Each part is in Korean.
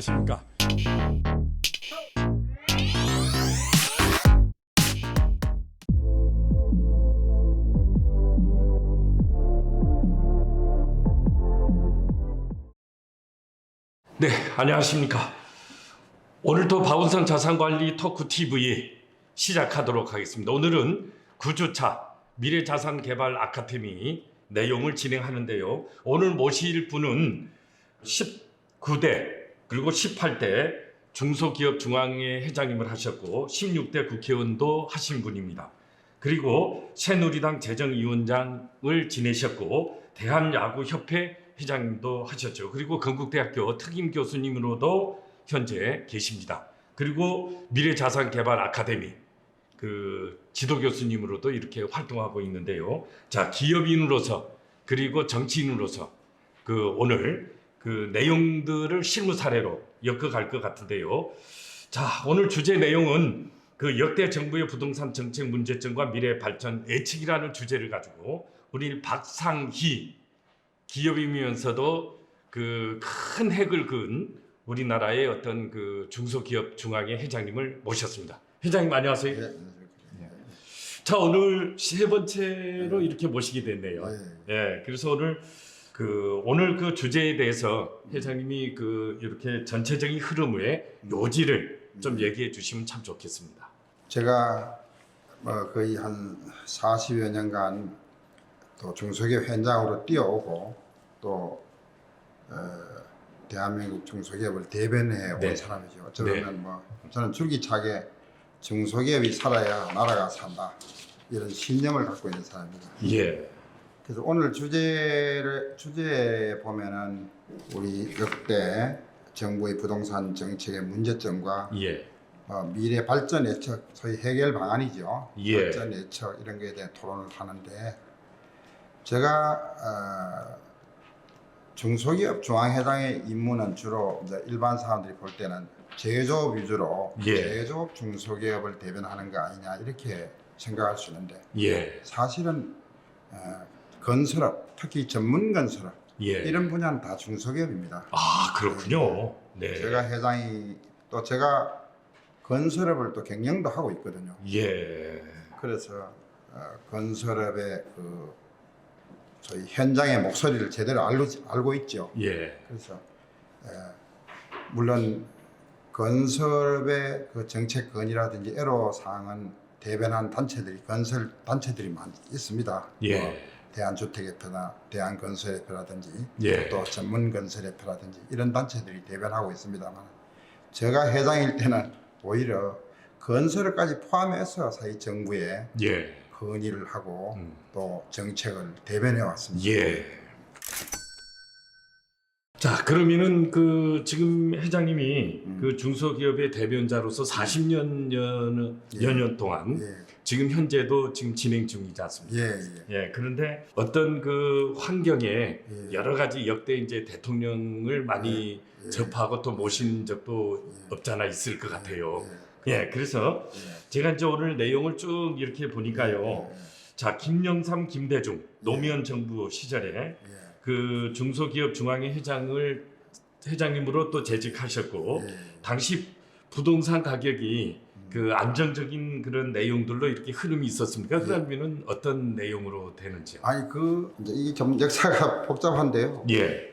안녕하십니까. 네, 안녕하십니까. 오늘도 박원성 자산관리 토크TV 시작하도록 하겠습니다. 오늘은 9주차 미래자산개발 아카데미 내용을 진행하는데요. 오늘 모실 분은 19대 그리고 18대 중소기업 중앙회 회장님을 하셨고 16대 국회의원도 하신 분입니다. 그리고 새누리당 재정위원장을 지내셨고 대한야구협회 회장님도 하셨죠. 그리고 건국대학교 특임 교수님으로도 현재 계십니다. 그리고 미래자산개발 아카데미 지도 교수님으로도 이렇게 활동하고 있는데요. 자, 기업인으로서 그리고 정치인으로서 오늘 내용들을 실무 사례로 엮어갈 것 같은데요. 자, 오늘 주제 내용은 역대 정부의 부동산 정책 문제점과 미래 발전 예측이라는 주제를 가지고 우리 박상희 기업인이면서도 큰 핵을 그은 우리나라의 어떤 중소기업 중앙회 회장님을 모셨습니다. 회장님 안녕하세요. 네. 자, 오늘 세 번째로 이렇게 모시게 됐네요. 네. 예, 그래서 오늘 주제에 대해서 회장님이 이렇게 전체적인 흐름의 요지를 좀 얘기해 주시면 참 좋겠습니다. 제가 거의 한 40여 년간 또 중소기업 현장으로 뛰어오고 또 대한민국 중소기업을 대변해 온 네. 사람이죠. 저는 저는 줄기차게 중소기업이 살아야 나라가 산다 이런 신념을 갖고 있는 사람입니다. 예. 그래서 오늘 주제에 보면은 우리 역대 정부의 부동산 정책의 문제점과 예. 미래 발전 예측, 소위 해결 방안이죠. 예. 발전 예측 이런 거에 대한 토론을 하는데 제가 중소기업 중앙회장의 임무는 주로 이제 일반 사람들이 볼 때는 제조업 위주로 예. 제조업 중소기업을 대변하는 거 아니냐 이렇게 생각할 수 있는데 예. 사실은 건설업, 특히 전문 건설업 예. 이런 분야는 다 중소기업입니다. 아, 그렇군요. 네. 제가 회장이 또 제가 건설업을 또 경영도 하고 있거든요. 예. 그래서 건설업의 저희 현장의 목소리를 제대로 알고 있죠. 예. 그래서 물론 건설업의 정책 건이라든지 애로사항은 대변한 단체들이 건설 단체들이 많이 있습니다. 예. 대한주택협회나 대한건설협회라든지 예. 또 전문건설협회라든지 이런 단체들이 대변하고 있습니다만 제가 회장일 때는 오히려 건설업까지 포함해서 사회 정부에 예. 건의를 하고 또 정책을 대변해 왔습니다. 예. 자, 그러면은 지금 회장님이 중소기업의 대변자로서 40년 동안 예. 지금 현재도 지금 진행 중이지 않습니까? 예. 예, 그런데 어떤 환경에 예. 여러 가지 역대 이제 대통령을 많이 접하고 또 모신 적도 없잖아 있을 것 같아요. 예, 그래서 제가 이제 오늘 내용을 쭉 이렇게 보니까요. 자, 김영삼, 김대중 노무현 정부 시절에 중소기업 중앙회 회장님으로 또 재직하셨고 당시 부동산 가격이 안정적인 그런 내용들로 이렇게 흐름이 있었습니까? 그러면은 어떤 내용으로 되는지요? 아니 이제 이게 좀 역사가 복잡한데요. 예.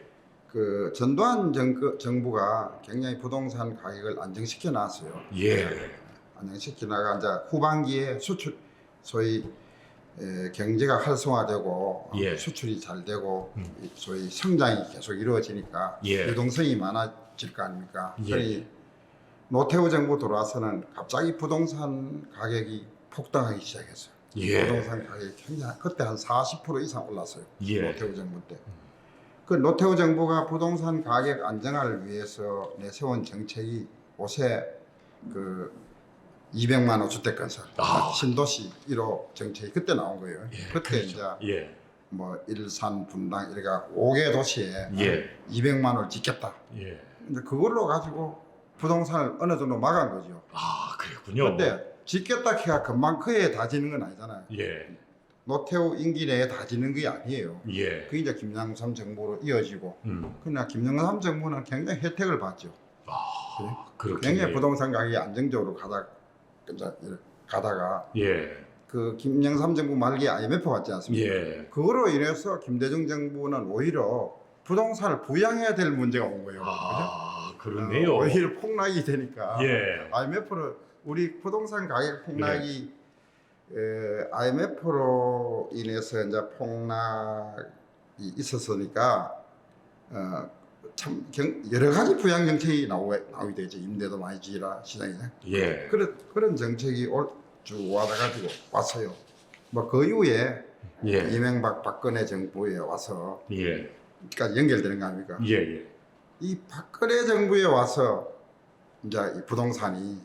전두환 정부가 굉장히 부동산 가격을 안정시켜 놨어요. 예. 안정시켜 나가 이제 후반기에 수출 소위 경제가 활성화되고 예. 수출이 잘 되고 소위 성장이 계속 이루어지니까 예. 유동성이 많아질 거 아닙니까? 예. 그러니 노태우 정부 들어와서는 갑자기 부동산 가격이 폭등하기 시작했어요. 예. 부동산 가격이 굉장히 그때 한 40% 이상 올랐어요. 예. 노태우 정부 때. 노태우 정부가 부동산 가격 안정화를 위해서 내세운 정책이 요새 200만 호 주택 건설, 신도시 1호 정책이 그때 나온 거예요. 예, 그때 그렇죠. 이제 예. 일산, 분당 이래가 5개 도시에 예. 200만 호를 짓겠다. 예. 근데 그걸로 가지고 부동산을 어느 정도 막은 거죠. 아, 그랬군요. 근데 짓겠다 해가 금방 그에 다 지는 건 아니잖아요. 예. 노태우 임기 내에 다 지는 게 아니에요. 예. 그게 이제 김영삼 정부로 이어지고 음. 그러나 김영삼 정부는 굉장히 혜택을 받죠. 그렇게. 굉장히 부동산 가격이 안정적으로 가다가 예. 그 김영삼 정부 말기에 IMF 왔지 않습니까? 예. 그거로 인해서 김대중 정부는 오히려 부동산을 부양해야 될 문제가 온 거예요. 그러네요. 오히려 폭락이 되니까 예. IMF로 우리 부동산 가격 폭락이 IMF로 인해서 이제 폭락이 있었으니까 참 여러 가지 부양 정책이 나오게 되죠. 임대도 많이 지라 시장에. 예. 그런 정책이 쭉 와가지고 왔어요. 뭐 그 이후에 예. 이명박 박근혜 정부에 와서 예. 까지 연결되는 거 아닙니까? 예. 예. 이 박근혜 정부에 와서 이제 이 부동산이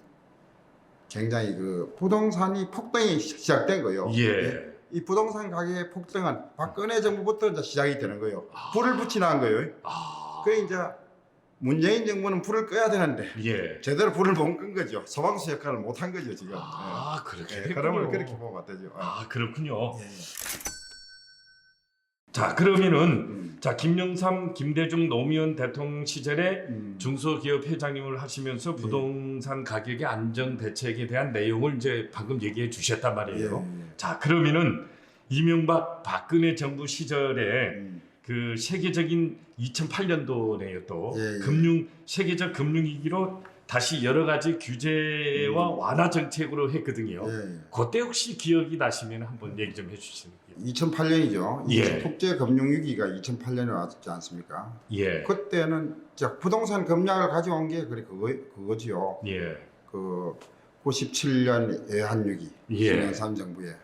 굉장히 그 부동산이 폭등이 시작된 거예요. 예. 이 부동산 가격의 폭등은 박근혜 정부부터 이제 시작이 되는 거예요. 불을 붙이는 거예요. 그 이제 문재인 정부는 불을 꺼야 되는데 예. 제대로 불을 못 끈 거죠. 소방수 역할을 못 한 거죠 지금. 그렇게 예, 됐군요. 그러면 그렇게 보면 되죠. 그렇군요. 예. 자, 그러면은 자, 김영삼, 김대중 노무현 대통령 시절에 중소기업 회장님을 하시면서 부동산 가격의 안정 대책에 대한 내용을 이제 방금 얘기해 주셨단 말이에요. 자, 그러면은 이명박 박근혜 정부 시절에 그 세계적인 2008년도네요 또 세계적 금융위기로 다시 여러 가지 규제와 완화 정책으로 했거든요. 그때 혹시 기억이 나시면 한번 얘기 좀 해주시는 거예요. 2008년이죠. 예. 국제 금융 위기가 2008년에 왔지 않습니까? 예. 그때는 부동산 급락을 가져온 게 그거지요. 예. 그 97년 외환위기 김영삼 정부에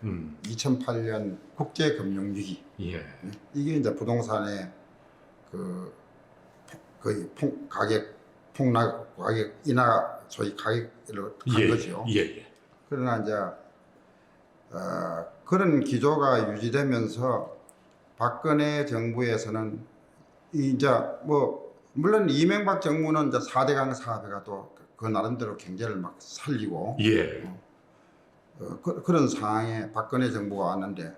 2008년 국제 금융 위기. 예. 이게 이제 부동산의 거의 가격 인하 소위 가격을 한 거죠. 예. 그러나 이제 그런 기조가 유지되면서 박근혜 정부에서는 이제 뭐 물론 이명박 정부는 이제 4대강 사업회가 또 그 나름대로 경제를 막 살리고 그런 상황에 박근혜 정부가 왔는데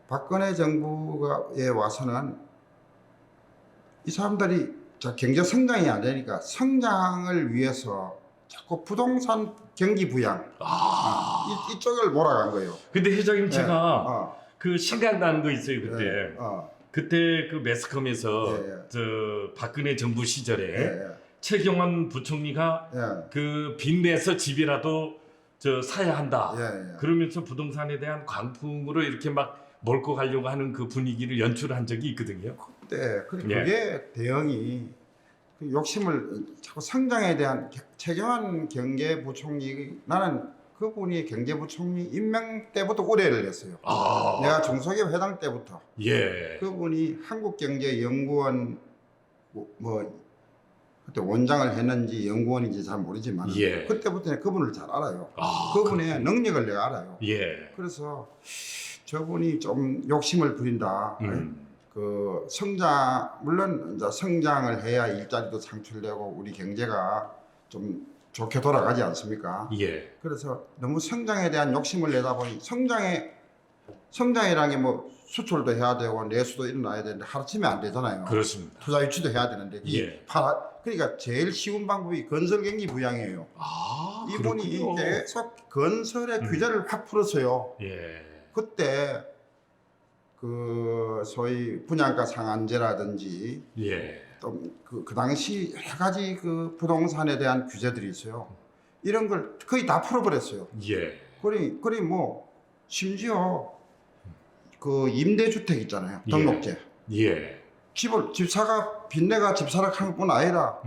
박근혜 정부에 와서는 이 사람들이 경제 성장이 안 되니까 성장을 위해서 자꾸 부동산 경기 부양 이쪽을 몰아간 거예요. 근데 회장님 제가 그 생각나는 거 있어요 그때. 그때 그 매스컴에서 저 박근혜 정부 시절에 최경환 부총리가 그 빚내서 집이라도 저 사야 한다. 그러면서 부동산에 대한 광풍으로 이렇게 막 몰고 가려고 하는 그 분위기를 연출한 적이 있거든요. 그게 대응이 그 욕심을 자꾸 성장에 대한 최경환 경제부총리 나는 그분이 경제부총리 임명 때부터 우려를 했어요. 내가 중소기업 회장 때부터 그분이 한국경제연구원 뭐 그때 원장을 했는지 연구원인지 잘 모르지만 그때부터 그분을 잘 알아요. 그분의 능력을 내가 알아요. 그래서 저분이 좀 욕심을 부린다. 그 물론 이제 성장을 해야 일자리도 창출되고 우리 경제가 좀 좋게 돌아가지 않습니까? 그래서 너무 성장에 대한 욕심을 내다 보니 성장이라는 게 뭐 수출도 해야 되고 내수도 일어나야 되는데 하루치면 안 되잖아요. 그렇습니다. 투자 유치도 해야 되는데 그러니까 제일 쉬운 방법이 건설 경기 부양이에요. 이분이 그렇군요. 계속 건설의 규제를 확 풀었어요. 그때 그 소위 분양가 상한제라든지 또 그 당시 여러 가지 그 부동산에 대한 규제들이 있어요. 이런 걸 거의 다 풀어버렸어요. 그리 뭐 심지어 그 임대주택 있잖아요. 등록제. 집사가 빚내가 집사락 한 것뿐 아니라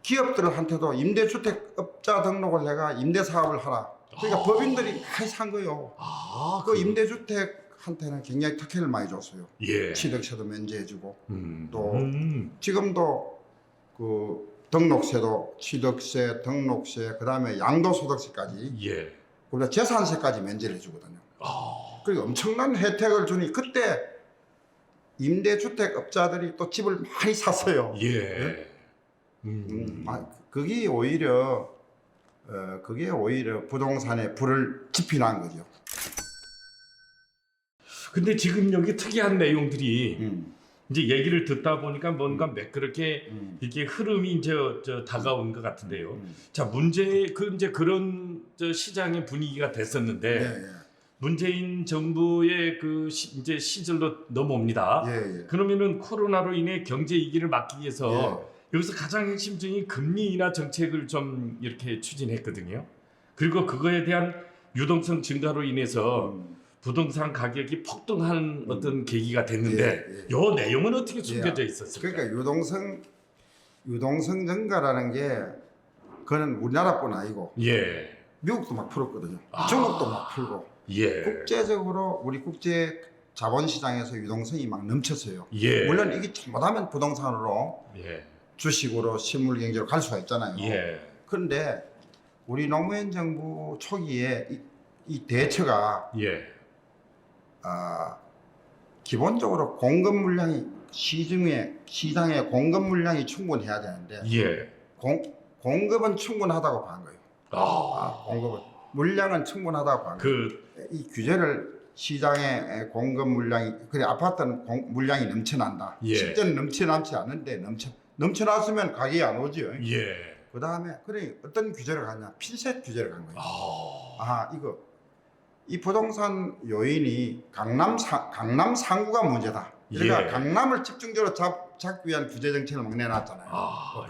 기업들한테도 임대주택업자 등록을 해가 임대사업을 하라. 그러니까 법인들이 많이 산 거예요. 그 임대주택한테는 굉장히 특혜를 많이 줬어요. 취득세도 면제해주고 또 지금도 그 등록세도 취득세, 등록세, 그 다음에 양도소득세까지 그리고 재산세까지 면제를 해주거든요. 그리고 엄청난 혜택을 주니 그때 임대주택업자들이 또 집을 많이 샀어요. 그게 오히려 부동산에 불을 지피는 거죠. 근데 지금 여기 특이한 내용들이 이제 얘기를 듣다 보니까 뭔가 매끄럽게 이렇게 흐름이 이제 다가온 것 같은데요. 자, 이제 그런 시장의 분위기가 됐었는데 예, 예. 문재인 정부의 이제 시절로 넘어옵니다. 예, 예. 그러면은 코로나로 인해 경제 위기를 막기 위해서 예. 여기서 가장 핵심적인 금리 인하 정책을 좀 이렇게 추진했거든요. 그리고 그거에 대한 유동성 증가로 인해서 부동산 가격이 폭등한 어떤 계기가 됐는데 예, 예. 요 내용은 어떻게 숨겨져 있었을까요? 그러니까 유동성 증가라는 게 그거는 우리나라뿐 아니고 예, 미국도 막 풀었거든요. 중국도 막 풀고 예, 국제적으로 우리 국제 자본시장에서 유동성이 막 넘쳤어요. 예. 물론 이게 잘못하면 부동산으로 예, 주식으로 실물경제로 갈 수가 있잖아요. 예, 그런데 우리 노무현 정부 초기에 이 대처가 예, 기본적으로 공급 물량이 시장에 공급 물량이 충분해야 되는데 예. 공급은 충분하다고 본 거예요. 공급은 물량은 충분하다고 본 거예요. 이 규제를 시장에 공급 물량이 그래 아파트는 물량이 넘쳐난다. 예. 실제는 넘쳐나지 않는데 넘쳐났으면 가격이 안 오죠. 예. 그 다음에 그래 어떤 규제를 하냐 필셋 규제를 한 거예요. 이 부동산 요인이 강남 상구가 문제다. 그러니까 예. 강남을 집중적으로 잡기 위한 규제 정책을 막 내놨잖아요.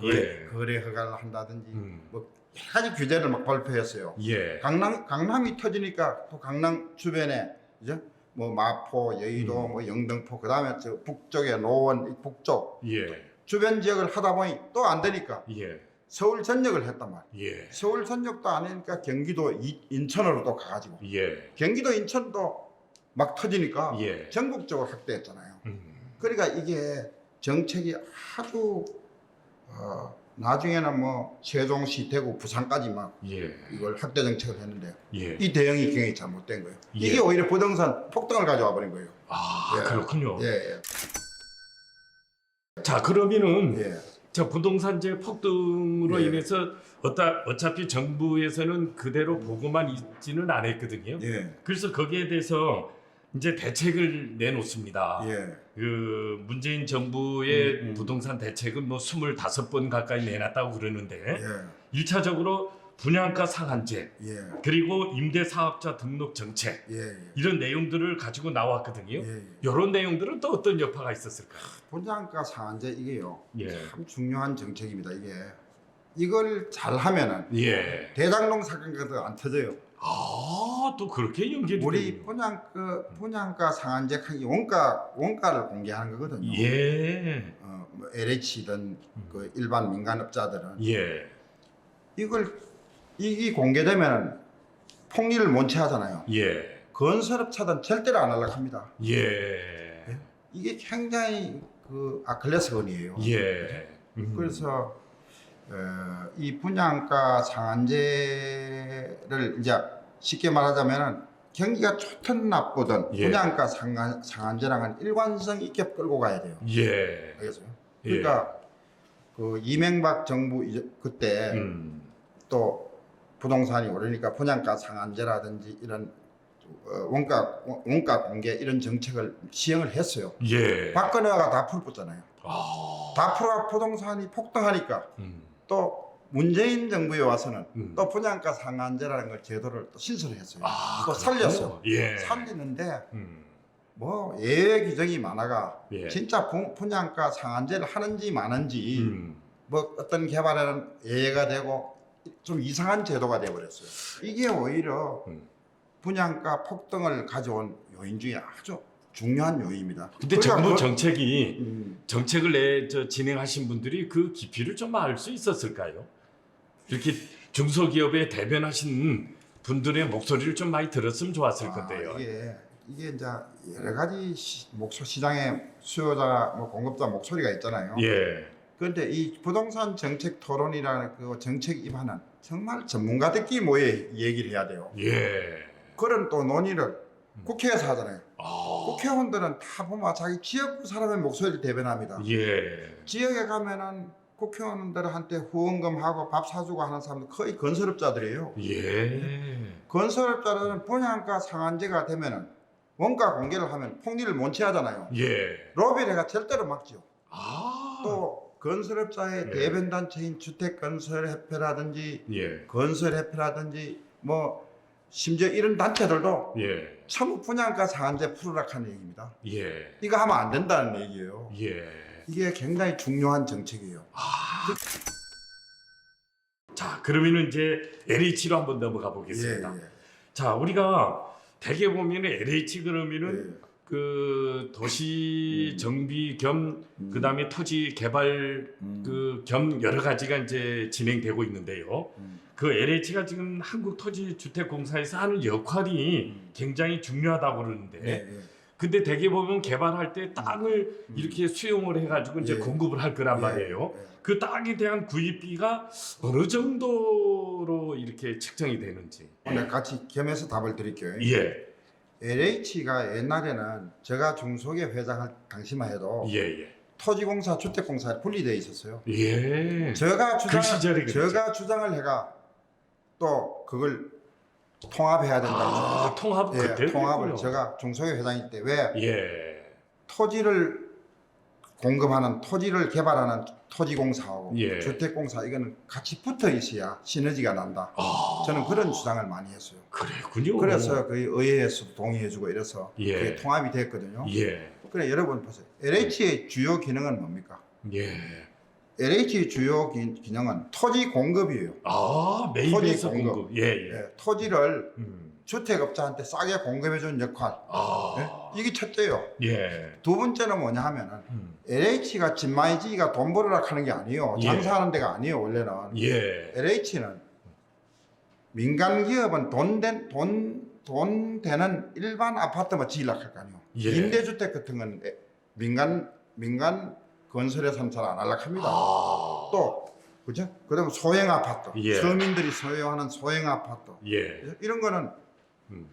예. 거래 허가를 한다든지 뭐 여러 가지 규제를 막 발표했어요. 예. 강남이 터지니까 또 강남 주변에 이제 뭐 마포, 여의도, 뭐 영등포, 그다음에 저 북쪽에 노원, 북쪽 예. 주변 지역을 하다 보니 또 안 되니까 예. 서울 전역을 했단 말이에요. 예. 서울 전역도 안 하니까 경기도 인천으로 또 가가지고 예. 경기도 인천도 막 터지니까 예. 전국적으로 확대했잖아요. 그러니까 이게 정책이 아주 나중에는 뭐 세종시, 대구, 부산까지 막 예. 이걸 확대 정책을 했는데 예. 이 대응이 굉장히 잘못된 거예요. 예. 이게 오히려 부동산 폭등을 가져와 버린 거예요. 예. 그렇군요. 예, 자, 그러면은 예. 자, 부동산재 폭등으로 예. 인해서 어차피 정부에서는 그대로 보고만 있지는 않았거든요. 예. 그래서 거기에 대해서 이제 대책을 내놓습니다. 예. 그 문재인 정부의 부동산 대책은 뭐 25번 가까이 내놨다고 그러는데 예. 1차적으로 분양가 상한제 예. 그리고 임대사업자 등록 정책 예. 이런 내용들을 가지고 나왔거든요. 예. 이런 내용들은 또 어떤 여파가 있었을까요? 분양가 상한제 이게요. 예. 참 중요한 정책입니다. 이걸 잘 하면은 예. 대장동 사건도 안 터져요. 또 그렇게 연결이 우리 되는군요. 분양가 상한제 원가를 공개하는 거거든요. 예. 뭐 LH든 그 일반 민간업자들은 예. 이 공개되면 폭리를 못취하잖아요. 예. 건설업자들은 절대로 안 하려고 합니다. 예. 이게 굉장히 그 아킬레스건이에요. 예. 그래서 이 분양가 상한제를 이제 쉽게 말하자면은 경기가 좋든 나쁘든 예. 분양가 상한제랑은 일관성 있게 끌고 가야 돼요. 예. 알겠어요? 예. 그러니까 그 이명박 정부 그때 또 부동산이 오르니까 분양가 상한제라든지 이런 원가 공개 이런 정책을 시행을 했어요. 예. 박근혜가 다 풀었잖아요. 다 풀어 부동산이 폭등하니까 또 문재인 정부에 와서는 또 분양가 상한제라는 걸 제도를 또 신설을 했어요. 또 살렸어. 예. 살리는데 뭐 예외 규정이 많아가 예. 진짜 분양가 상한제를 하는지 마는지 뭐 어떤 개발에는 예외가 되고 좀 이상한 제도가 되어버렸어요. 이게 오히려 분양가 폭등을 가져온 요인 중에 아주 중요한 요인입니다. 근데 정부 정책을 진행하신 분들이 그 깊이를 좀 알 수 있었을까요? 이렇게 중소기업에 대변하신 분들의 목소리를 좀 많이 들었으면 좋았을 건데요. 이게 이제 여러 가지 시장의 수요자, 뭐 공급자 목소리가 있잖아요. 예. 그런데 이 부동산 정책 토론이라는 그 정책 입안은 정말 전문가들끼리 모여 얘기를 해야 돼요. 예. 그런 또 논의를 국회에서 하잖아요. 국회의원들은 다 보면 자기 지역구 사람의 목소리를 대변합니다. 예. 지역에 가면은 국회의원들한테 후원금하고 밥 사주고 하는 사람들 거의 건설업자들이에요. 예. 건설업자들은 분양가 상한제가 되면은 원가 공개를 하면 폭리를 못취하잖아요. 예. 로비레가 절대로 막죠. 아. 또 건설업자의 예. 대변단체인 주택건설협회라든지 예. 건설협회라든지 뭐 심지어 이런 단체들도 예. 참 분양가 상한제 풀으라는 얘기입니다. 예. 이거 하면 안 된다는 얘기예요. 예. 이게 굉장히 중요한 정책이에요. 자, 그러면은 이제 LH로 한번 넘어가 보겠습니다. 예. 자, 우리가 대개 보면은 LH 그러면은 예. 그 도시 정비 겸 그다음에 토지 개발 그 겸 여러 가지가 이제 진행되고 있는데요. 그 LH가 지금 한국토지주택공사에서 하는 역할이 굉장히 중요하다고 그러는데, 예. 근데 대개 보면 개발할 때 땅을 이렇게 수용을 해가지고 이제 예. 공급을 할 거란 말이에요. 예. 그 땅에 대한 구입비가 어느 정도로 이렇게 측정이 되는지. 오늘 같이 겸해서 답을 드릴게요. 예, LH가 옛날에는 제가 중소기업 회장할 당시만 해도 예, 토지공사, 주택공사에 분리되어 있었어요. 예. 제가 그 시절에 그랬죠. 제가 주장을 해가 또 그걸 통합해야 된다. 아, 통합 예, 그때 통합을 제가 중소기업 회장일 때 왜 예, 토지를 공급하는 토지를 개발하는 토지공사하고 예. 주택공사 이거는 같이 붙어 있어야 시너지가 난다. 아, 저는 그런 주장을 많이 했어요. 그랬군요. 그래서 거의 의회에서도 동의해주고 이래서 예. 그게 통합이 됐거든요. 예, 그래 여러분 보세요. LH의 주요 기능은 뭡니까? 예. LH의 주요 기능은 토지 공급이에요. 아, 매입에서 토지 공급. 공급. 예, 예. 예, 토지를 음. 주택업자한테 싸게 공급해준 역할. 아, 예? 이게 첫째요. 예. 두 번째는 뭐냐 하면은 LH가 진마이지가 돈 벌으라 하는 게 아니에요. 예. 장사하는 데가 아니에요. 원래는. 예. LH는 민간 기업은 돈 되는 일반 아파트만 지으려고 할 거 아니에요. 예. 임대주택 같은 건 민간 건설에서는 잘 안 하려고 합니다. 아, 또 그죠? 그다음 소형 아파트, 예. 서민들이 소유하는 소형 아파트 예. 이런 거는 음.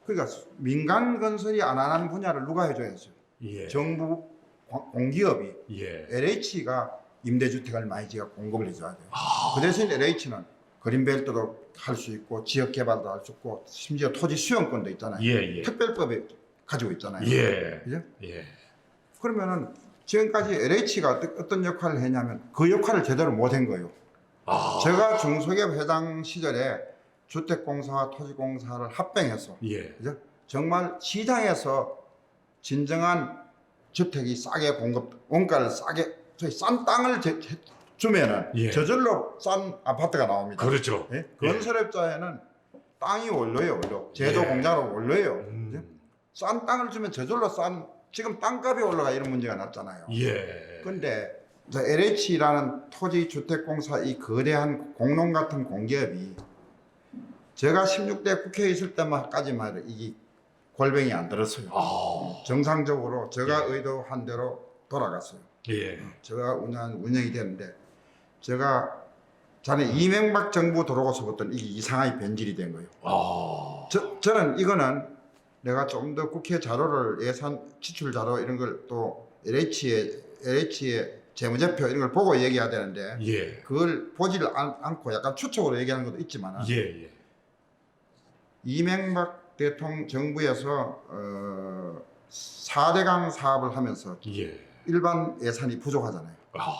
그러니까 민간 건설이 안 하는 분야를 누가 해줘야죠? 예. 정부 공기업이 예. LH가 임대주택을 많이 지어 공급을 해줘야 돼요. 아, 그 대신 LH는 그린벨트도 할 수 있고 지역 개발도 할 수 있고 심지어 토지 수용권도 있잖아요. 예, 예. 특별법에 가지고 있잖아요. 예. 그죠? 예. 그러면은 지금까지 LH가 어떤 역할을 했냐면 그 역할을 제대로 못한 거예요. 아, 제가 중소기업 회장 시절에 주택공사와 토지공사를 합병해서 예. 그죠? 정말 시장에서 진정한 주택이 싸게 원가를 싸게 저희 싼 땅을 주면은 예. 저절로 싼 아파트가 나옵니다. 그렇죠. 예? 건설업자에는 땅이 원로예요, 원로. 제조 예. 공장은 원로예요. 음. 그죠? 싼 땅을 주면 저절로 지금 땅값이 올라가 이런 문제가 났잖아요. 예. 근데 LH라는 토지주택공사 이 거대한 공농 같은 공기업이 제가 16대 국회에 있을 때만까지만 해도 이게 골병이 안 들었어요. 아, 정상적으로 제가 의도한 대로 돌아갔어요. 예. 제가 운영이 됐는데 제가 전에 이명박 정부 들어오고서부터 이게 이상하게 변질이 된 거예요. 아, 저는 이거는 내가 좀 더 국회 자료를 예산 지출 자료 이런 걸 또 LH의 재무제표 이런 걸 보고 얘기해야 되는데 예. 그걸 보지를 않고 약간 추측으로 얘기하는 것도 있지만 예, 예. 이명박 대통령 정부에서 4대강 사업을 하면서 예. 일반 예산이 부족하잖아요. 아,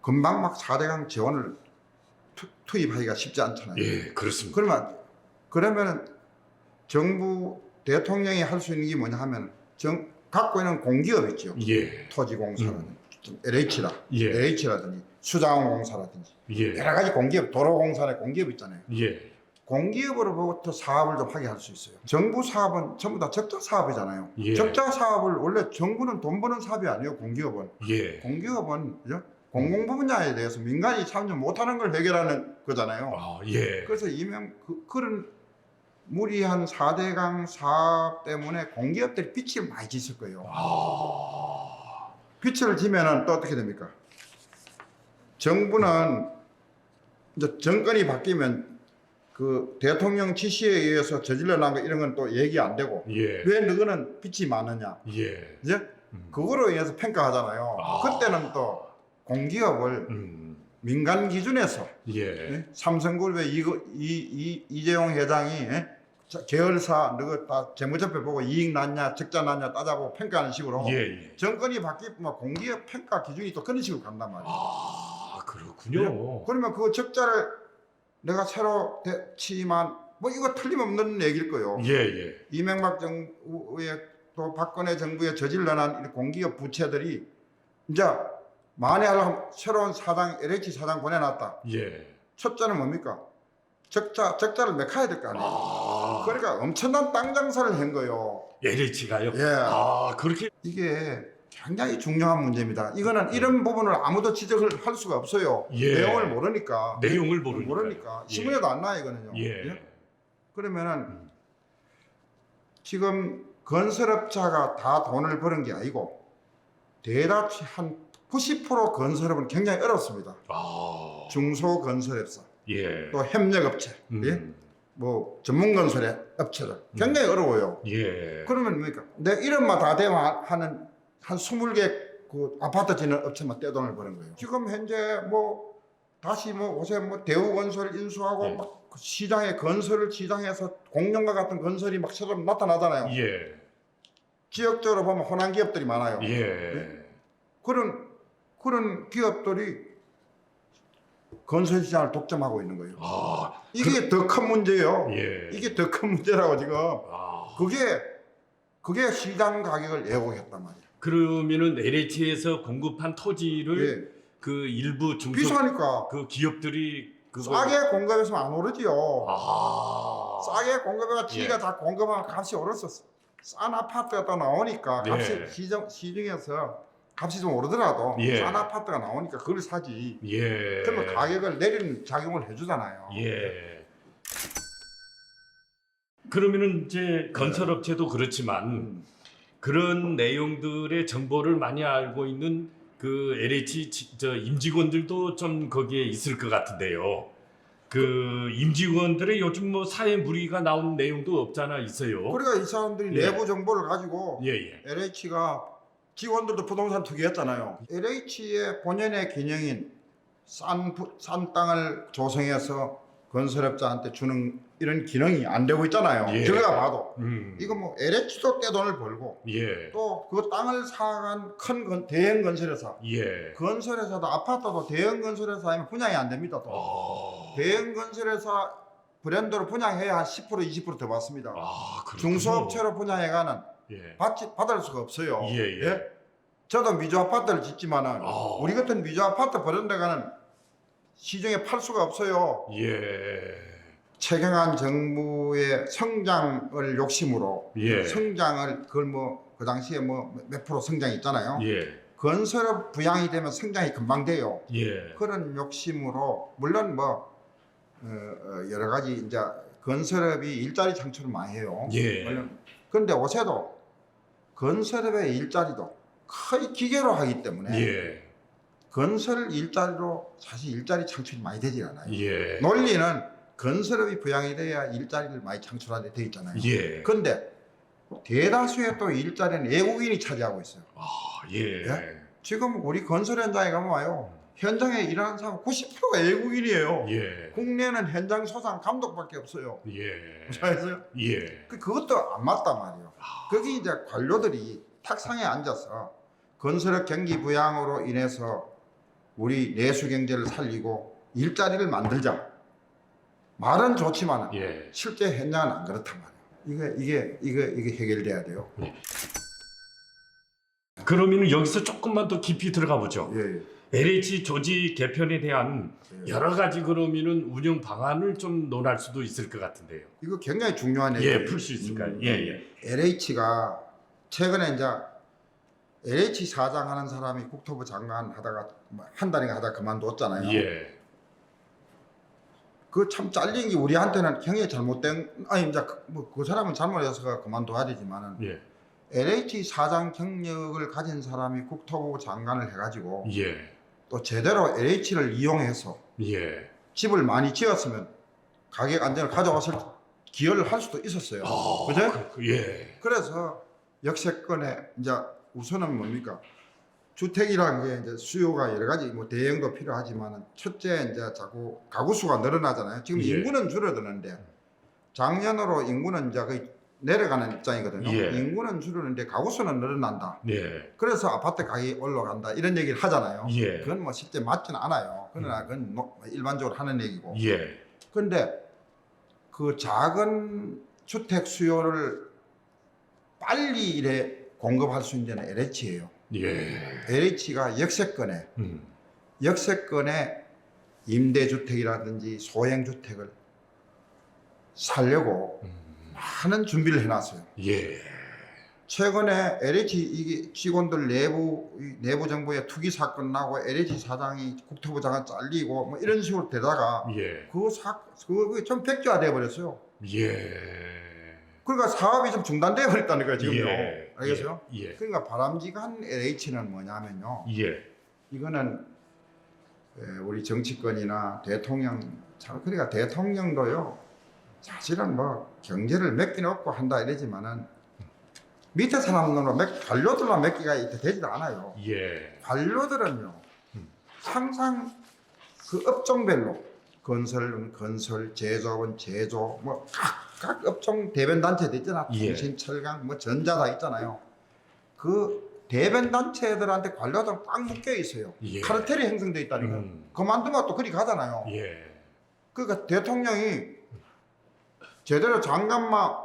금방 막 4대강 지원을 투입하기가 쉽지 않잖아요. 예, 그렇습니다. 그러면 정부 대통령이 할 수 있는 게 뭐냐 하면 갖고 있는 공기업 있죠. 예. 토지공사라든지 예. LH라든지 수자원공사라든지 예. 여러 가지 공기업, 도로공사의 공기업 있잖아요. 예. 공기업으로부터 사업을 좀 하게 할 수 있어요. 정부 사업은 전부 다 적자 사업이잖아요. 예. 적자 사업을 원래 정부는 돈 버는 사업이 아니에요. 공기업은. 예. 공기업은 그죠? 공공분야에 대해서 민간이 참여 못하는 걸 해결하는 거잖아요. 아, 예. 그래서 그런 무리한 4대강 사업 때문에 공기업들이 빚을 많이 짓을 거예요. 아, 빚을 지면은 또 어떻게 됩니까? 정부는 이제 정권이 바뀌면 그 대통령 지시에 의해서 저질러 난 거 이런 건 또 얘기 안 되고 예. 왜 너는 빚이 많으냐 예. 이제 그거로 인해서 평가하잖아요. 아. 그때는 또 공기업을 민간 기준에서 예. 삼성그룹의 이재용 회장이 계열사 너가 다 재무제표 보고 이익 났냐 적자 났냐 따져보고 평가하는 식으로 예. 정권이 바뀌면 공기업 평가 기준이 또 그런 식으로 간단 말이에요. 아, 그렇군요. 그러면 그 적자를 내가 새로 치만 뭐 이거 틀림없는 얘기일 거예요. 예. 이명박 정부의 또 박근혜 정부에 저질러난 이 공기업 부채들이 이제 만회하려면 새로운 사장 LH 사장 보내놨다. 예. 첫째는 뭡니까? 적자를 메꿔야 될 거 아니에요. 아, 그러니까 엄청난 땅 장사를 한 거예요. LH가요? 예. 아, 그렇게. 이게 굉장히 중요한 문제입니다. 이거는 이런 부분을 아무도 지적을 할 수가 없어요. 예. 내용을 모르니까. 내용을 모르니까. 예. 신문에도 안 나와 이거는요. 예. 그러면은 지금 건설업자가 다 돈을 버는 게 아니고 대다수 한 90% 건설업은 굉장히 어렵습니다. 아, 중소건설업자, 예. 또 협력업체, 예? 뭐 전문건설의 업체들 굉장히 어려워요. 예. 그러면 뭡니까? 내 이름만 다 대면 하는 한 20개 그 아파트 짓는 업체만 떼돈을 버는 거예요. 지금 현재 뭐 다시 뭐 요새 뭐 대우건설 인수하고 예. 막 그 시장에 건설을 시장에서 공룡과 같은 건설이 막 새로 나타나잖아요. 예. 지역적으로 보면 호남 기업들이 많아요. 예. 그런 기업들이 건설 시장을 독점하고 있는 거예요. 아, 이게 더 큰 문제예요. 예. 이게 더 큰 문제라고 지금. 아. 그게 시장 가격을 왜곡했단 말이에요. 그러면은 LH에서 공급한 토지를 예. 그 일부 중소 비싸니까 그 기업들이 그거 싸게 공급했으면 안 오르지요. 아. 싸게 공급해가 지가 예. 다 공급하면 값이 오르서 싼 아파트가 또 나오니까 값이 예. 시중에서 값이 좀 오르더라도 예. 싼 아파트가 나오니까 그걸 사지. 예. 그러면 가격을 내리는 작용을 해주잖아요. 예. 그러면은 이제 건설업체도 그렇지만 그런 내용들의 정보를 많이 알고 있는 그 LH 저 임직원들도 좀 거기에 있을 것 같은데요. 그 임직원들의 요즘 뭐 사회 물의가 나온 내용도 없잖아 있어요. 그러니까 이 사람들이 예. 내부 정보를 가지고 예. LH가 직원들도 부동산 투기했잖아요. LH의 본연의 기능인 싼 땅을 조성해서 건설업자한테 주는 이런 기능이 안 되고 있잖아요. 예. 제가 봐도 이거 뭐 LH도 떼돈을 벌고 예. 또 그 땅을 사간 대형 건설회사, 예. 건설회사도 아파트도 대형 건설회사 하면 분양이 안 됩니다. 또 아. 대형 건설회사 브랜드로 분양해야 한 10% 20% 더 받습니다. 아, 그렇군요. 중소업체로 분양해가는 예. 받을 수가 없어요. 예. 저도 미주 아파트를 짓지만은 아. 우리 같은 미주 아파트 브랜드가는 시중에 팔 수가 없어요. 예. 최경환 정부의 성장을 욕심으로 예. 성장을 그걸 뭐 그 당시에 뭐 몇 프로 성장이 있잖아요. 예. 건설업 부양이 되면 성장이 금방 돼요. 예. 그런 욕심으로 물론 뭐 여러 가지 이제 건설업이 일자리 창출을 많이 해요. 예. 물론 그런데 요새도 건설업의 일자리도 거의 기계로 하기 때문에 예. 건설 일자리로 사실 일자리 창출이 많이 되지 않아요. 예. 논리는 건설업이 부양이 돼야 일자리를 많이 창출하게 돼 있잖아요. 예. 그런데 대다수의 또 일자리는 외국인이 차지하고 있어요. 아, 예. 예? 지금 우리 건설 현장에 가면 와요. 현장에 일하는 사람 90%가 외국인이에요. 예. 국내는 현장 소장 감독밖에 없어요. 예. 아셨어요? 예. 그것도 안 맞단 말이에요. 거기 이제 관료들이 탁상에 앉아서 건설업 경기 부양으로 인해서 우리 내수 경제를 살리고 일자리를 만들자. 말은 좋지만 예. 실제 현장은 안 그렇단 말이에요. 이게 해결돼야 돼요. 그러면 여기서 조금만 더 깊이 들어가 보죠. 예. LH 조직 개편에 대한 여러 가지 그러면은 운영 방안을 좀 논할 수도 있을 것 같은데요. 이거 굉장히 중요한 얘기예요. 예, 풀 수 있을까요? 예. LH가 최근에 이제 LH 사장 하는 사람이 국토부 장관 하다가 한 달인가 하다가 그만뒀잖아요. 예. 그 참 잘린 게 우리한테는 굉장히 잘못된 아니 이제 그 사람은 잘못해서 그만둬야 되지만은 예. LH 사장 경력을 가진 사람이 국토부 장관을 해가지고 예. 또 제대로 LH를 이용해서 예. 집을 많이 지었으면 가격 안정을 가져왔을 기여를 할 수도 있었어요. 아, 그죠? 예. 그래서 역세권에 이제 우선은 뭡니까? 주택이라는 게 이제 수요가 여러 가지 뭐 대형도 필요하지만 첫째 이제 자꾸 가구 수가 늘어나잖아요. 지금 예. 인구는 줄어드는데 작년으로 인구는 이제 거의 내려가는 입장이거든요. 예. 인구는 줄어드는데 가구 수는 늘어난다. 예. 그래서 아파트 가격이 올라간다 이런 얘기를 하잖아요. 예. 그건 뭐 실제 맞지는 않아요. 그러나 그건 뭐 일반적으로 하는 얘기고. 예. 그런데 그 작은 주택 수요를 빨리 이래 공급할 수 있는 데는 LH예요. 예. LH가 역세권에 임대주택이라든지 소형주택을 살려고 많은 준비를 해놨어요. 예. 최근에 LH 이게 직원들 내부 정부의 투기 사건 나고 LH 사장이 국토부 장관 잘리고 뭐 이런 식으로 되다가 예. 그게 좀 백지화돼 버렸어요. 예. 그러니까 사업이 좀 중단돼 버렸다니까요 지금요. 예. 알겠어요? 예. 그러니까 바람직한 LH는 뭐냐면요. 예. 이거는 우리 정치권이나 대통령 그러니까 대통령도요. 사실은 뭐 경제를 몇 개는 없고 한다 이러지만은 밑에 사람들로 관료들로 몇 개가 되지도 않아요. 예. 관료들은요. 항상 그 업종별로 건설, 제조업은 제조, 뭐 각 업종 대변 단체도 있잖아. 예. 통신, 철강, 뭐 전자 다 있잖아요. 그 대변 단체들한테 관료들은 꽉 묶여 있어요. 예. 카르텔이 형성돼 있다니까. 그만두면 또 그리 가잖아요. 예. 그러니까 대통령이 제대로 장관만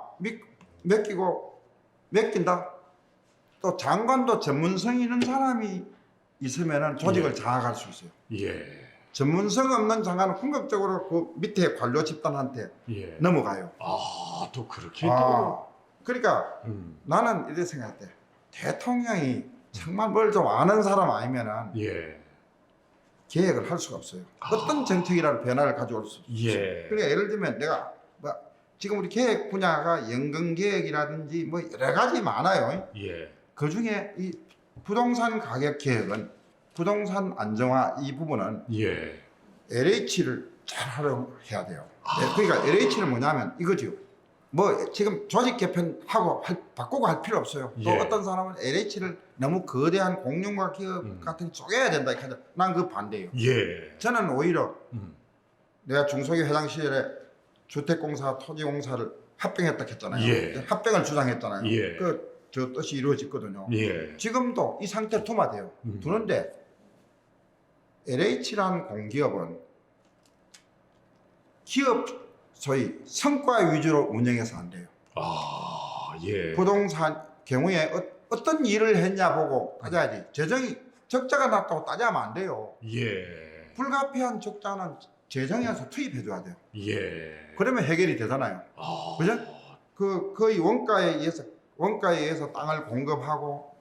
맡긴다. 또 장관도 전문성 있는 사람이 있으면은 조직을 예. 장악할 수 있어요. 예. 전문성 없는 장관은 궁극적으로 그 밑에 관료 집단한테 예. 넘어가요. 아, 또 그렇게 그러니까 또. 나는 이렇게 생각할 때 대통령이 정말 뭘 좀 아는 사람 아니면은 예. 계획을 할 수가 없어요. 어떤 정책이라도 변화를 가져올 수 없어요. 예. 그러니까 예를 들면 내가 뭐 지금 우리 계획 분야가 연금 계획이라든지 뭐 여러 가지 많아요. 예. 그 중에 이 부동산 가격 계획은 부동산 안정화 이 부분은 예. LH를 잘 하려고 해야 돼요. 그러니까 LH는 뭐냐면 이거죠. 뭐 지금 조직 개편하고 바꾸고 할 필요 없어요. 또 예. 어떤 사람은 LH를 너무 거대한 공룡과 기업 같은 게 쪼개야 된다 이렇게 하죠. 난 그거 반대예요. 예. 저는 오히려 내가 중소기업 회장 시절에 주택공사, 토지공사를 합병했다 했잖아요. 예. 합병을 주장했잖아요. 예. 저 뜻이 이루어졌거든요. 예. 지금도 이 상태로 두면 돼요. 두는데 LH라는 공기업은 기업 소위 성과 위주로 운영해서 안 돼요. 아, 예. 부동산 경우에 어떤 일을 했냐 보고 따져야지. 재정이 적자가 났다고 따지면 안 돼요. 예. 불가피한 적자는 재정에서 투입해줘야 돼요. 예. 그러면 해결이 되잖아요. 아. 그죠? 거의 원가에 의해서 땅을 공급하고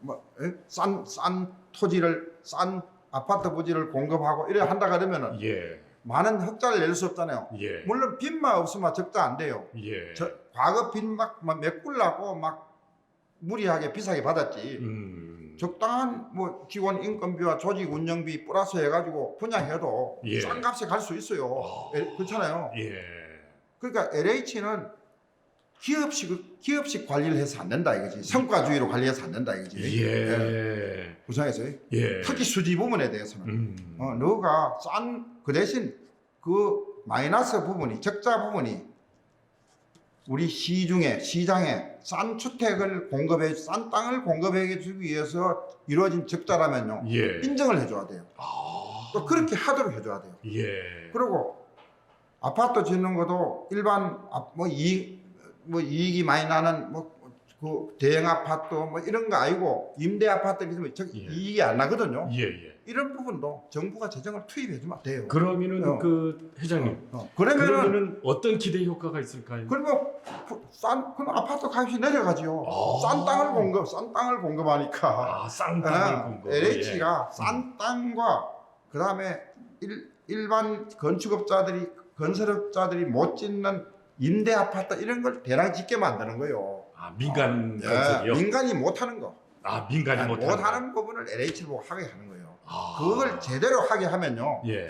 싼 토지를 싼 아파트 부지를 공급하고 이래 한다 그러면은 예. 많은 흑자를 낼 수 없잖아요. 예. 물론 빚만 없으면 적자 안 돼요. 예. 과거 빚 막 메꿀라고 막 무리하게 비싸게 받았지. 적당한 뭐 직원 인건비와 조직 운영비 플러스 해가지고 분양해도 예. 싼 값에 갈 수 있어요. 그렇잖아요. 예. 그러니까 LH는 기업식 관리를 해서 안 된다 이거지. 성과주의로 관리해서 안 된다 이거지. 예. 구상에서요. 예. 특히 수지 부분에 대해서는 너가 그 대신 그 마이너스 부분이 적자 부분이 우리 시장에 싼 주택을 싼 땅을 공급해 주기 위해서 이루어진 적자라면요. 예. 인정을 해줘야 돼요. 아. 또 그렇게 하도록 해줘야 돼요. 예. 그리고 아파트 짓는 것도 일반 이익이 많이 나는 그 대형 아파트 뭐 이런 거 아니고 임대 아파트 있으면 예. 이익이 안 나거든요. 예. 예. 이런 부분도 정부가 재정을 투입해 주면 돼요. 그러면은 그 회장님. 그러면은 어떤 기대 효과가 있을까요? 그러면 그럼 아파트 값이 내려가죠. 싼 땅을 공급하니까. 싼 땅을 공급. LH가 싼 땅과 그다음에 일반 건설업자들이 못 짓는 임대 아파트 이런 걸 대량 짓게 만드는 거예요. 민간 건설이요? 민간이 못하는 거. 민간이 못하는 부분을 LH를 보고 하게 하는 거예요. 그걸 제대로 하게 하면요. 예.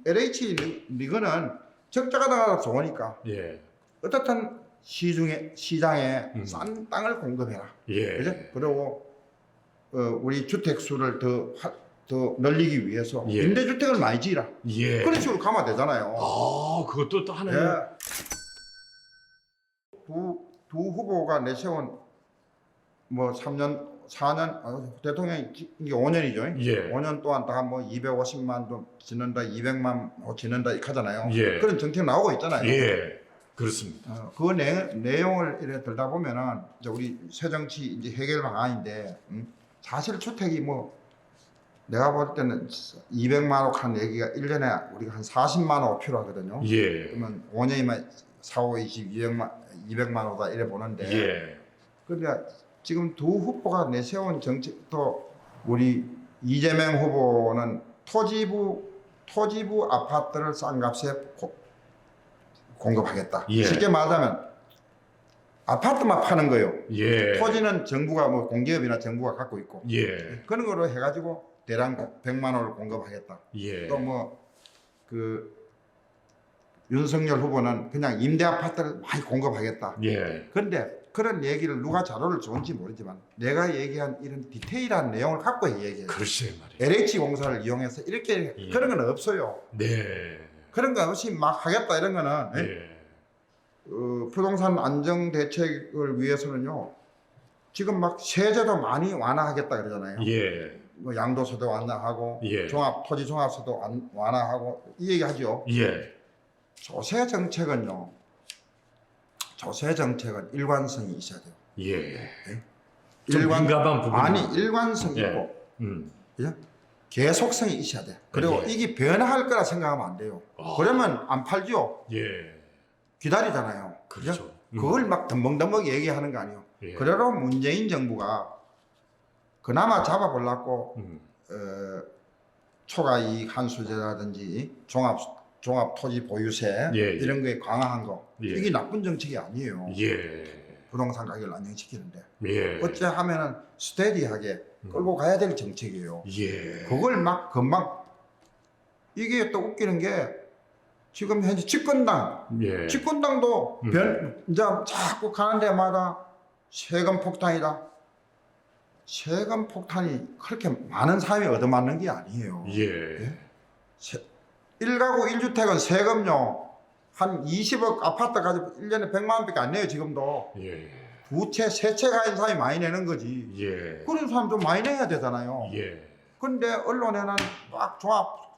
LH 리그는 적자가 나가도 좋으니까. 예. 어떻든 시장에 싼 땅을 공급해라. 예. 그죠? 그리고 우리 주택 수를 더 늘리기 위해서 예. 임대주택을 많이 지으라. 예. 그런 식으로 가면 되잖아요. 그것도 또 하나의 두 후보가 내세운 뭐 3년 4년 대통령이 이게 5년이죠. 예. 5년 동안 다 뭐 250만도 지는다, 200만 지는다 이렇게 하잖아요. 예. 그런 정책 나오고 있잖아요. 예. 그렇습니다. 그 내용을 이렇게 들다 보면은 이제 우리 새정치 이제 해결 방안인데 사실 주택이 뭐 내가 볼 때는 200만 호 한 얘기가 1년에 우리가 한 40만 호 필요하거든요. 예. 그러면 5년이면 4, 5, 20, 200만 호다 이래 보는데 예. 그러니까 지금 두 후보가 내세운 정책도 우리 이재명 후보는 토지부 아파트를 싼 값에 공급하겠다. 예. 쉽게 말하자면 아파트만 파는 거예요. 예. 토지는 정부가 뭐 공기업이나 정부가 갖고 있고 예. 그런 거로 해가지고 대략 100만 원을 공급하겠다. 예. 또 뭐 그 윤석열 후보는 그냥 임대 아파트를 많이 공급하겠다. 예. 그런데 그런 얘기를 누가 자료를 좋은지 모르지만 내가 얘기한 이런 디테일한 내용을 갖고 얘기해요. 글쎄 말이에요. LH 공사를 이용해서 이렇게 예. 그런 건 없어요. 네. 그런 거 없이 막 하겠다 이런 거는 예. 부동산 안정 대책을 위해서는요. 지금 막 세제도 많이 완화하겠다 그러잖아요. 예. 뭐 양도세도 완화하고 예. 토지 종합세도 완화하고 이 얘기하죠. 예. 조세 정책은요. 조세 정책은 일관성이 있어야 돼요. 예. 좀 민감한 부분. 아니 일관성 예. 있고 예? 계속성이 있어야 돼. 그리고 예. 이게 변화할 거라 생각하면 안 돼요. 그러면 안 팔죠. 예. 기다리잖아요. 그렇죠. 그걸 막 덤벙덤벙 얘기하는 거 아니에요. 예. 그래도 문재인 정부가 그나마 잡아보려고 초과이익 한수제라든지 종합 토지 보유세 예, 예. 이런 거에 강화한 거 예. 이게 나쁜 정책이 아니에요. 예. 부동산 가격을 안정시키는데 예. 어째 하면은 스테디하게 끌고 가야 될 정책이에요. 예. 그걸 막 금방 이게 또 웃기는 게 지금 현재 예. 집권당도 이제 자꾸 가는 데마다 세금 폭탄이다. 세금 폭탄이 그렇게 많은 사람이 얻어맞는 게 아니에요. 예. 1가구 1주택은 세금요 한 20억 아파트 가지고 1년에 100만 원밖에 안 내요 지금도. 예. 두 채, 세 채 가진 사람이 많이 내는 거지. 예. 그런 사람 좀 많이 내야 되잖아요. 예. 근데 언론에는 막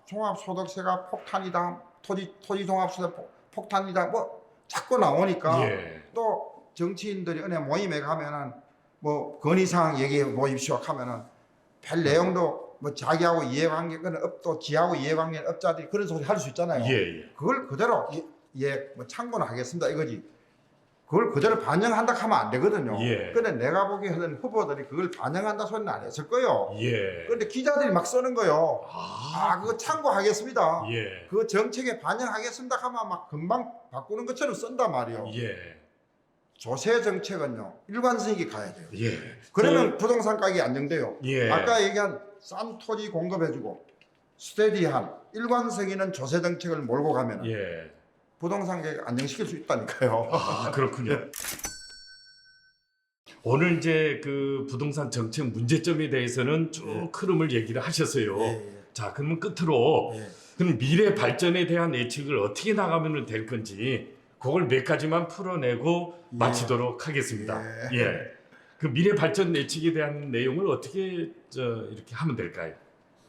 종합소득세가 폭탄이다. 토지 종합소득 폭탄이다. 뭐 자꾸 나오니까 예. 또 정치인들이 은행 모임에 가면은 뭐 건의사항 얘기해 보십시오 하면은 별 내용도 뭐 자기하고 이해관계는 없고 지하고 이해관계는 없자들이 그런 소리 할 수 있잖아요. 예. 그걸 그대로 뭐 참고는 하겠습니다 이거지. 그걸 그대로 반영한다 하면 안 되거든요. 예. 근데 내가 보기에는 후보들이 그걸 반영한다 소리는 안 했을 거예요. 예. 그런데 기자들이 막 쓰는 거예요. 아. 그거 참고하겠습니다. 예. 그 정책에 반영하겠습니다 하면 막 금방 바꾸는 것처럼 쓴단 말이에요. 예. 조세 정책은요 일관성이 가야 돼요. 예. 그러면 부동산 가격이 안정돼요. 예. 아까 얘기한 싼 토지 공급해주고 스테디한 일관성 있는 조세 정책을 몰고 가면 예. 부동산 가격 안정시킬 수 있다니까요. 아, 그렇군요. 오늘 이제 그 부동산 정책 문제점에 대해서는 쭉 흐름을 얘기를 하셨어요. 자, 그러면 끝으로 그럼 미래 발전에 대한 예측을 어떻게 나가면 될 건지 그걸 몇 가지만 풀어내고 마치도록 하겠습니다. 예. 그 미래 발전 예측에 대한 내용을 어떻게 이렇게 하면 될까요?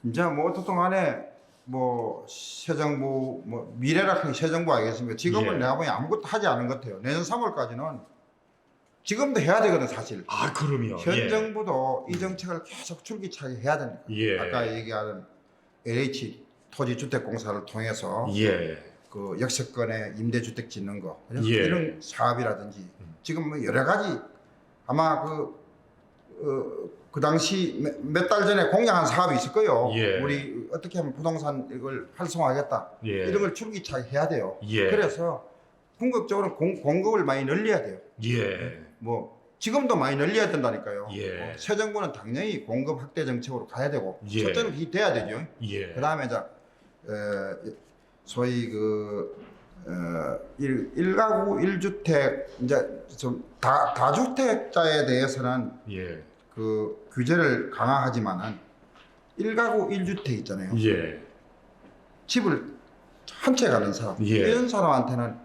이제 뭐 어떻든 간에 뭐 새 정부 뭐 미래라 하면 새 정부 아니겠습니까? 지금은 예. 내가 보니 아무것도 하지 않은 것 같아요. 내년 3월까지는 지금도 해야 되거든 사실. 아, 그럼요. 현 예. 정부도 이 정책을 계속 줄기차게 해야 됩니다. 예. 아까 얘기하던 LH 토지주택공사를 통해서 예. 그 역세권에 임대주택 짓는 거 예. 이런 사업이라든지 지금 뭐 여러 가지 아마 그 당시 몇 달 전에 공약한 사업이 있을 거예요. 예. 우리 어떻게 하면 부동산 이걸 활성화하겠다. 예. 이런 걸 줄기차게 해야 돼요. 예. 그래서 궁극적으로 공급을 많이 늘려야 돼요. 예. 뭐 지금도 많이 늘려야 된다니까요. 예. 새 정부는 당연히 공급 확대 정책으로 가야 되고 예. 첫째는 그게 돼야 되죠. 예. 그다음에 소위 1가구 1주택 이제 좀 다주택자에 대해서는 예. 그 규제를 강화하지만은 1가구 1주택 있잖아요. 예. 집을 한 채 가는 사람 예. 이런 사람한테는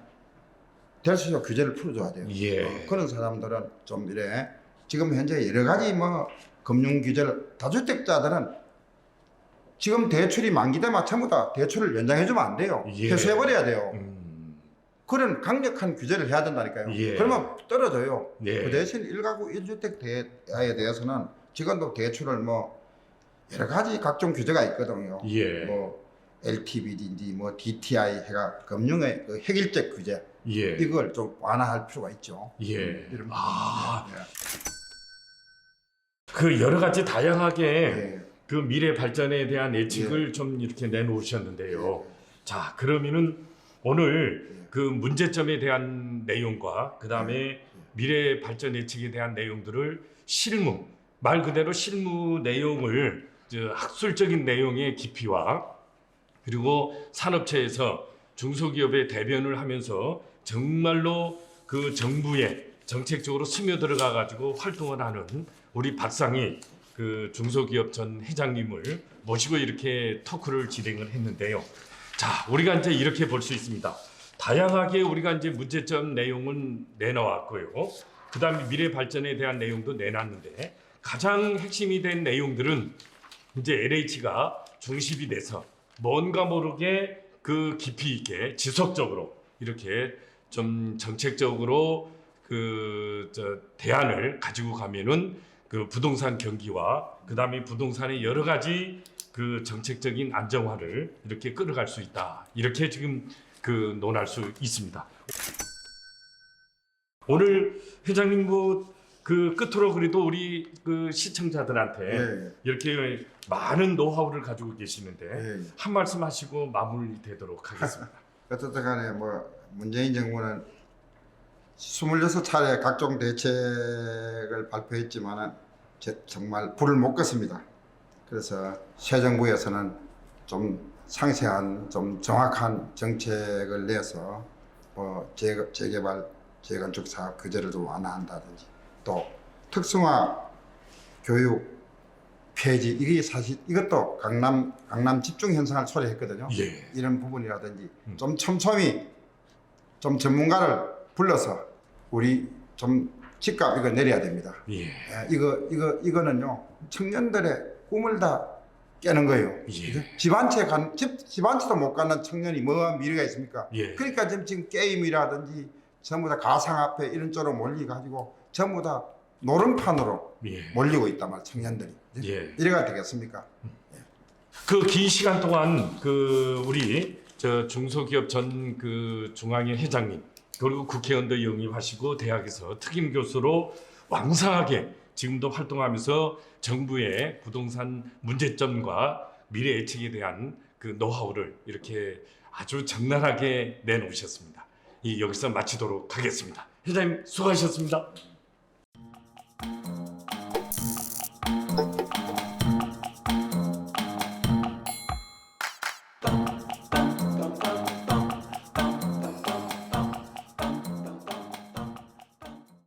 될 수 있도록 규제를 풀어줘야 돼요. 예. 그런 사람들은 좀 이래 지금 현재 여러 가지 뭐 금융 규제를 다주택자들은 지금 대출이 만기되면 전부 다 대출을 연장해주면 안 돼요. 예. 회수해버려야 돼요. 그런 강력한 규제를 해야 된다니까요. 예. 그러면 떨어져요. 예. 그 대신 1가구 1주택 대에 대해서는 지금도 대출을 뭐 여러 가지 각종 규제가 있거든요. 예. 뭐 LTV인지 뭐 DTI 해가 금융의 그 획일적 규제 예. 이걸 좀 완화할 필요가 있죠. 예. 이런 아. 부분이. 그 여러 가지 다양하게 예. 그 미래 발전에 대한 예측을 좀 이렇게 내놓으셨는데요. 자, 그러면은 오늘 그 문제점에 대한 내용과 그 다음에 미래 발전 예측에 대한 내용들을 실무, 말 그대로 실무 내용을 학술적인 내용의 깊이와 그리고 산업체에서 중소기업의 대변을 하면서 정말로 그 정부에 정책적으로 스며들어가 가지고 활동을 하는 우리 박상희 그 중소기업 전 회장님을 모시고 이렇게 토크를 진행을 했는데요. 자, 우리가 이제 이렇게 볼 수 있습니다. 다양하게 우리가 이제 문제점 내용은 내놓았고요. 그 다음에 미래 발전에 대한 내용도 내놨는데 가장 핵심이 된 내용들은 이제 LH가 중심이 돼서 뭔가 모르게 그 깊이 있게 지속적으로 이렇게 좀 정책적으로 대안을 가지고 가면은 그 부동산 경기와 그 다음에 부동산의 여러 가지 그 정책적인 안정화를 이렇게 끌어갈 수 있다. 이렇게 지금 그 논할 수 있습니다. 오늘 회장님 그 끝으로 그래도 우리 그 시청자들한테 예. 이렇게 많은 노하우를 가지고 계시는데 예. 한 말씀 하시고 마무리되도록 하겠습니다. 어쨌든 간에 뭐 문재인 정부는 26차례 각종 대책을 발표했지만은 정말 불을 못 껐습니다. 그래서 새 정부에서는 좀 상세한, 좀 정확한 정책을 내서 뭐 재개발, 재건축 사업 규제를 좀 완화한다든지 또 특성화 교육 폐지 이게 사실 이것도 강남 집중 현상을 초래했거든요. 예. 이런 부분이라든지 좀 촘촘히 좀 전문가를 불러서 우리 좀 집값 이거 내려야 됩니다. 예. 이거는요 청년들의 꿈을 다 깨는 거예요. 예. 집 한 채도 못 갖는 청년이 뭐한 미래가 있습니까? 예. 그러니까 지금 게임이라든지 전부 다 가상화폐 이런 쪽으로 몰리가지고 전부 다 노름판으로 예. 몰리고 있단 말이에요. 청년들이. 예. 이래가 되겠습니까? 그 긴 시간 동안 그 우리 저 중소기업 전 그 중앙회 회장님 그리고 국회의원도 영입하시고 대학에서 특임 교수로 왕성하게 지금도 활동하면서 정부의 부동산 문제점과 미래 예측에 대한 그 노하우를 이렇게 아주 적나라하게 내놓으셨습니다. 여기서 마치도록 하겠습니다. 회장님 수고하셨습니다.